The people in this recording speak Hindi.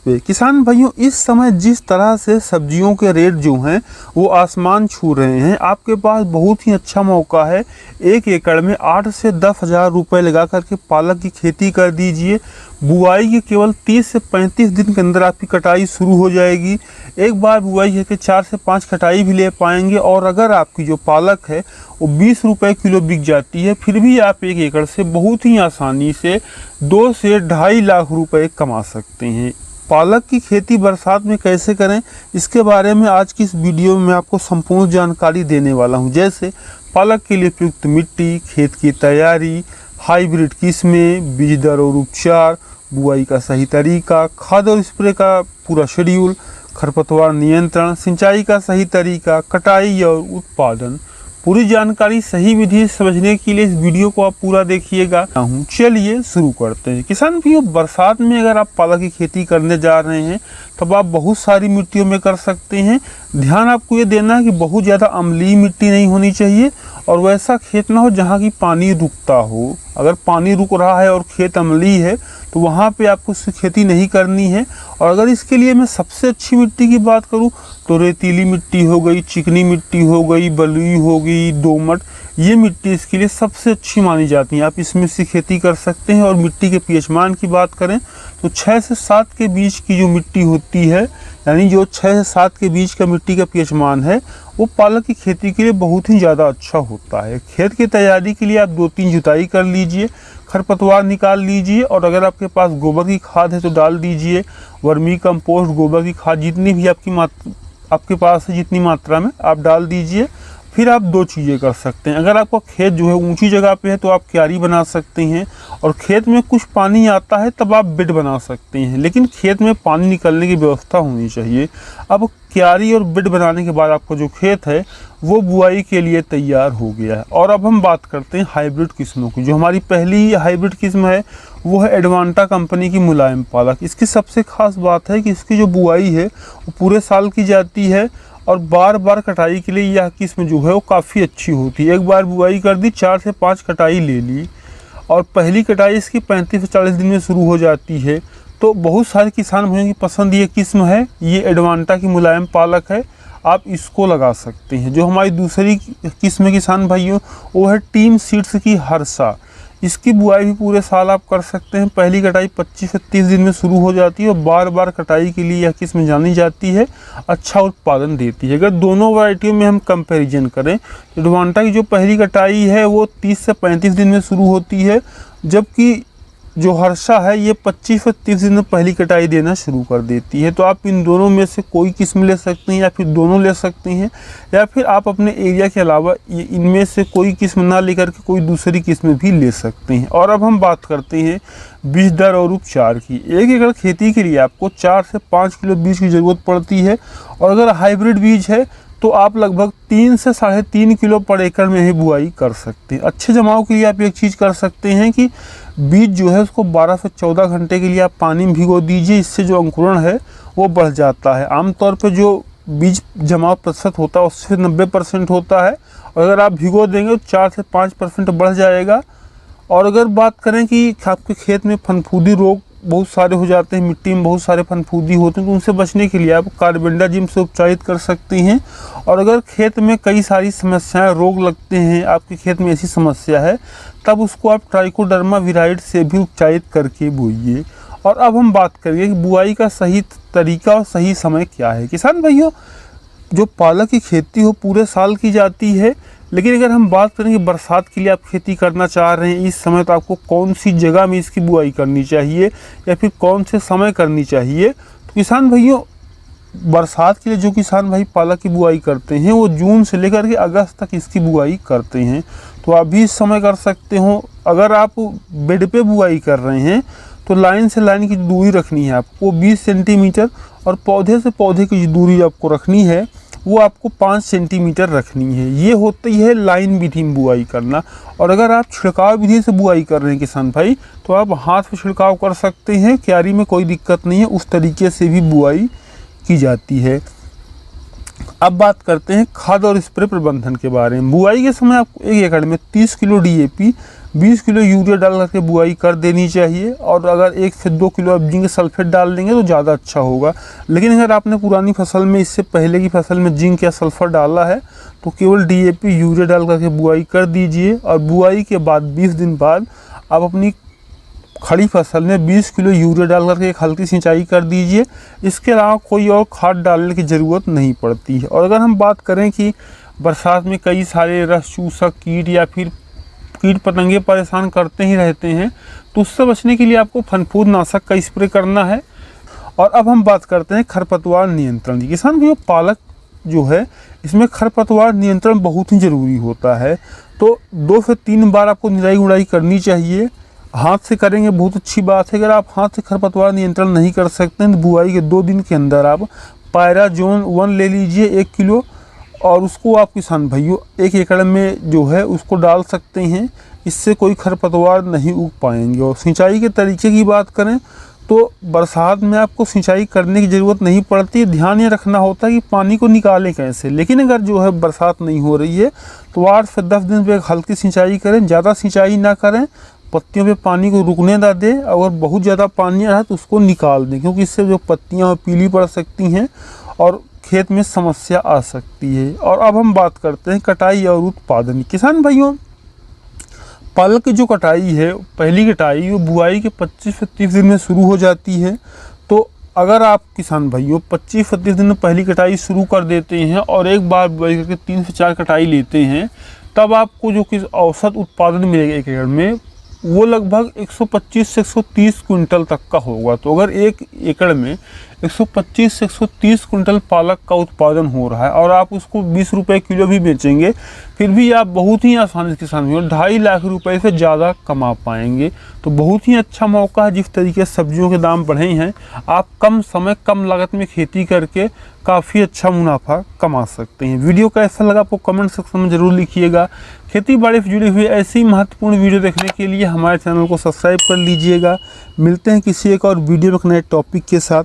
नमस्ते किसान भाइयों, इस समय जिस तरह से सब्जियों के रेट जो हैं वो आसमान छू रहे हैं, आपके पास बहुत ही अच्छा मौका है। 1 एकड़ में 8 से 10 हज़ार रुपये लगा करके पालक की खेती कर दीजिए। बुआई के केवल 30 से 35 दिन के अंदर आपकी कटाई शुरू हो जाएगी। एक बार बुआई करके 4 से 5 कटाई भी ले पाएंगे। और अगर आपकी जो पालक है वो 20 रुपये किलो बिक जाती है, फिर भी आप 1 एकड़ से बहुत ही आसानी से 2 से 2.5 लाख रुपए कमा सकते हैं। पालक की खेती बरसात में कैसे करें, इसके बारे में आज की इस वीडियो में मैं आपको संपूर्ण जानकारी देने वाला हूं। जैसे पालक के लिए उपयुक्त मिट्टी, खेत की तैयारी, हाइब्रिड किस्में, बीज दर और उपचार, बुआई का सही तरीका, खाद और स्प्रे का पूरा शेड्यूल, खरपतवार नियंत्रण, सिंचाई का सही तरीका, कटाई और उत्पादन। पूरी जानकारी सही विधि समझने के लिए इस वीडियो को आप पूरा देखिएगा। चलिए शुरू करते हैं। किसान भाइयों, बरसात में अगर आप पालक की खेती करने जा रहे हैं तब आप बहुत सारी मिट्टियों में कर सकते हैं। ध्यान आपको ये देना है कि बहुत ज़्यादा अम्लीय मिट्टी नहीं होनी चाहिए और वैसा खेत ना हो जहाँ की पानी रुकता हो। अगर पानी रुक रहा है और खेत अम्लीय है तो वहाँ पे आपको खेती नहीं करनी है। और अगर इसके लिए मैं सबसे अच्छी मिट्टी की बात करूँ तो रेतीली मिट्टी हो गई, चिकनी मिट्टी हो गई, बलुई हो गई, दोमट, ये मिट्टी इसके लिए सबसे अच्छी मानी जाती है। आप इसमें से खेती कर सकते हैं। और मिट्टी के पीएच मान की बात करें तो 6 से 7 के बीच की जो मिट्टी होती है, यानी जो 6 से 7 के बीच का मिट्टी का पीएच मान है, वो पालक की खेती के लिए बहुत ही ज़्यादा अच्छा होता है। खेत की तैयारी के लिए आप 2-3 जुताई कर लीजिए, खरपतवार निकाल लीजिए और अगर आपके पास गोबर की खाद है तो डाल दीजिए। वर्मी कंपोस्ट, गोबर की खाद जितनी भी आपके पास है, जितनी मात्रा में आप डाल दीजिए। फिर आप 2 चीज़ें कर सकते हैं। अगर आपका खेत जो है ऊंची जगह पे है तो आप क्यारी बना सकते हैं और खेत में कुछ पानी आता है तब आप बेड बना सकते हैं, लेकिन खेत में पानी निकलने की व्यवस्था होनी चाहिए। अब क्यारी और बेड बनाने के बाद आपका जो खेत है वो बुआई के लिए तैयार हो गया है। और अब हम बात करते हैं हाइब्रिड किस्मों की। जो हमारी पहली हाइब्रिड किस्म है वो है एडवांटा कंपनी की मुलायम पालक। इसकी सबसे खास बात है कि इसकी जो बुआई है वो पूरे साल की जाती है और बार बार कटाई के लिए यह किस्म जो है वो काफ़ी अच्छी होती है। एक बार बुआई कर दी, 4 से 5 कटाई ले ली और पहली कटाई इसकी 35 से 40 दिन में शुरू हो जाती है। तो बहुत सारे किसान भाइयों की पसंद ये किस्म है, ये एडवांटा की मुलायम पालक है, आप इसको लगा सकते हैं। जो हमारी दूसरी किस्म किसान भाइयों वो है टीम सीड्स की हर्षा। इसकी बुआई भी पूरे साल आप कर सकते हैं। पहली कटाई 25 से 30 दिन में शुरू हो जाती है और बार बार कटाई के लिए यह किस्म जानी जाती है, अच्छा उत्पादन देती है। अगर दोनों वैरायटियों में हम कंपैरिजन करें तो एडवांटा की जो पहली कटाई है वो 30 से 35 दिन में शुरू होती है, जबकि जो हर्षा है ये 25 से 30 दिन में पहली कटाई देना शुरू कर देती है। तो आप इन दोनों में से कोई किस्म ले सकते हैं या फिर दोनों ले सकते हैं, या फिर आप अपने एरिया के अलावा इनमें से कोई किस्म ना लेकर के कोई दूसरी किस्म भी ले सकते हैं। और अब हम बात करते हैं बीज दर और उपचार की। 1 एकड़ खेती के लिए आपको 4 से 5 किलो बीज की ज़रूरत पड़ती है और अगर हाइब्रिड बीज है तो आप लगभग 3 से 3.5 किलो पर एकड़ में ही बुआई कर सकते हैं। अच्छे जमाव के लिए आप एक चीज़ कर सकते हैं कि बीज जो है उसको 12 से 14 घंटे के लिए आप पानी में भिगो दीजिए। इससे जो अंकुरण है वो बढ़ जाता है। आमतौर पर जो बीज जमाव प्रतिशत होता है उससे 90% होता है और अगर आप भिगो देंगे तो 4 से 5% बढ़ जाएगा। और अगर बात करें कि आपके खेत में फनफूदी रोग बहुत सारे हो जाते हैं, मिट्टी में बहुत सारे फनफूदी होते हैं, तो उनसे बचने के लिए आप कार्बेंडाजिम से उपचारित कर सकते हैं। और अगर खेत में कई सारी समस्याएं, रोग लगते हैं, आपके खेत में ऐसी समस्या है, तब उसको आप ट्राइकोडर्मा विराइड से भी उपचारित करके बोइए। और अब हम बात करेंगे कि बुआई का सही तरीका और सही समय क्या है। किसान भाइयों, जो पालक की खेती हो पूरे साल की जाती है, लेकिन अगर हम बात करें कि बरसात के लिए आप खेती करना चाह रहे हैं इस समय, तो आपको कौन सी जगह में इसकी बुआई करनी चाहिए या फिर कौन से समय करनी चाहिए। तो किसान भाइयों, बरसात के लिए जो किसान भाई पालक की बुआई करते हैं वो जून से लेकर के अगस्त तक इसकी बुआई करते हैं, तो आप भी इस समय कर सकते हो। अगर आप बेड पे बुआई कर रहे हैं तो लाइन से लाइन की दूरी रखनी है आपको 20 सेंटीमीटर और पौधे से पौधे की दूरी आपको रखनी है वो आपको 5 सेंटीमीटर रखनी है। ये होती है लाइन विधि में बुआई करना। और अगर आप छिड़काव विधि से बुआई कर रहे हैं किसान भाई तो आप हाथ से छिड़काव कर सकते हैं, क्यारी में कोई दिक्कत नहीं है, उस तरीके से भी बुआई की जाती है। अब बात करते हैं खाद और स्प्रे प्रबंधन के बारे में। बुआई के समय आपको 1 एकड़ में 30 किलो DAP, 20 किलो यूरिया डाल करके बुआई कर देनी चाहिए। और अगर 1 से 2 किलो आप जिंक सल्फेट डाल देंगे तो ज़्यादा अच्छा होगा। लेकिन अगर आपने पुरानी फसल में, इससे पहले की फसल में जिंक या सल्फर डाला है तो केवल DAP यूरिया डाल करके बुआई कर दीजिए। और बुआई के बाद 20 दिन बाद आप अपनी खड़ी फसल में 20 किलो यूरिया डाल करके एक हल्की सिंचाई कर दीजिए। इसके अलावा कोई और खाद डालने की ज़रूरत नहीं पड़ती है। और अगर हम बात करें कि बरसात में कई सारे रस चूसक कीट या फिर कीट पतंगे परेशान करते ही रहते हैं, तो उससे बचने के लिए आपको फनफूद नाशक का स्प्रे करना है। और अब हम बात करते हैं खरपतवार नियंत्रण की। किसान भाइयों, पालक जो है इसमें खरपतवार नियंत्रण बहुत ही ज़रूरी होता है। तो 2 से 3 बार आपको निराई गुड़ाई करनी चाहिए। हाथ से करेंगे बहुत अच्छी बात है। अगर आप हाथ से खरपतवार नियंत्रण नहीं कर सकते हैं तो बुआई के 2 दिन के अंदर आप पायराजोन 1 ले लीजिए 1 किलो, और उसको आप किसान भाइयों 1 एकड़ में जो है उसको डाल सकते हैं। इससे कोई खरपतवार नहीं उग पाएंगे। और सिंचाई के तरीके की बात करें तो बरसात में आपको सिंचाई करने की ज़रूरत नहीं पड़ती। ध्यान ये रखना होता है कि पानी को निकालें कैसे। लेकिन अगर जो है बरसात नहीं हो रही है तो 8 से 10 दिन पे हल्की सिंचाई करें, ज़्यादा सिंचाई ना करें। पत्तियों पे पानी को रुकने ना दें। अगर बहुत ज़्यादा पानी आ रहा है तो उसको निकाल दें, क्योंकि इससे जो पत्तियाँ पीली पड़ सकती हैं और खेत में समस्या आ सकती है। और अब हम बात करते हैं कटाई और उत्पादन। किसान भाइयों, पालक की जो कटाई है, पहली कटाई वो बुआई के 25 से 30 दिन में शुरू हो जाती है। तो अगर आप किसान भाइयों 25 से 30 दिन में पहली कटाई शुरू कर देते हैं और एक बार बुआई करके 3 से 4 कटाई लेते हैं, तब आपको जो कि औसत उत्पादन मिलेगा 1 एकड़ में वो लगभग 125 से 130 क्विंटल तक का होगा। तो अगर 1 एकड़ में 125 से 130 क्विंटल पालक का उत्पादन हो रहा है और आप उसको 20 रुपये किलो भी बेचेंगे, फिर भी आप बहुत ही आसानी से किसान भाइयों 2.5 लाख रुपए से ज़्यादा कमा पाएंगे। तो बहुत ही अच्छा मौका है। जिस तरीके से सब्जियों के दाम बढ़े हैं, आप कम समय कम लागत में खेती करके काफ़ी अच्छा मुनाफा कमा सकते हैं। वीडियो कैसा लगा आपको कमेंट सेक्शन में ज़रूर लिखिएगा। खेती बाड़ी से जुड़ी हुई ऐसी महत्वपूर्ण वीडियो देखने के लिए हमारे चैनल को सब्सक्राइब कर लीजिएगा। मिलते हैं किसी एक और वीडियो में एक नए टॉपिक के साथ।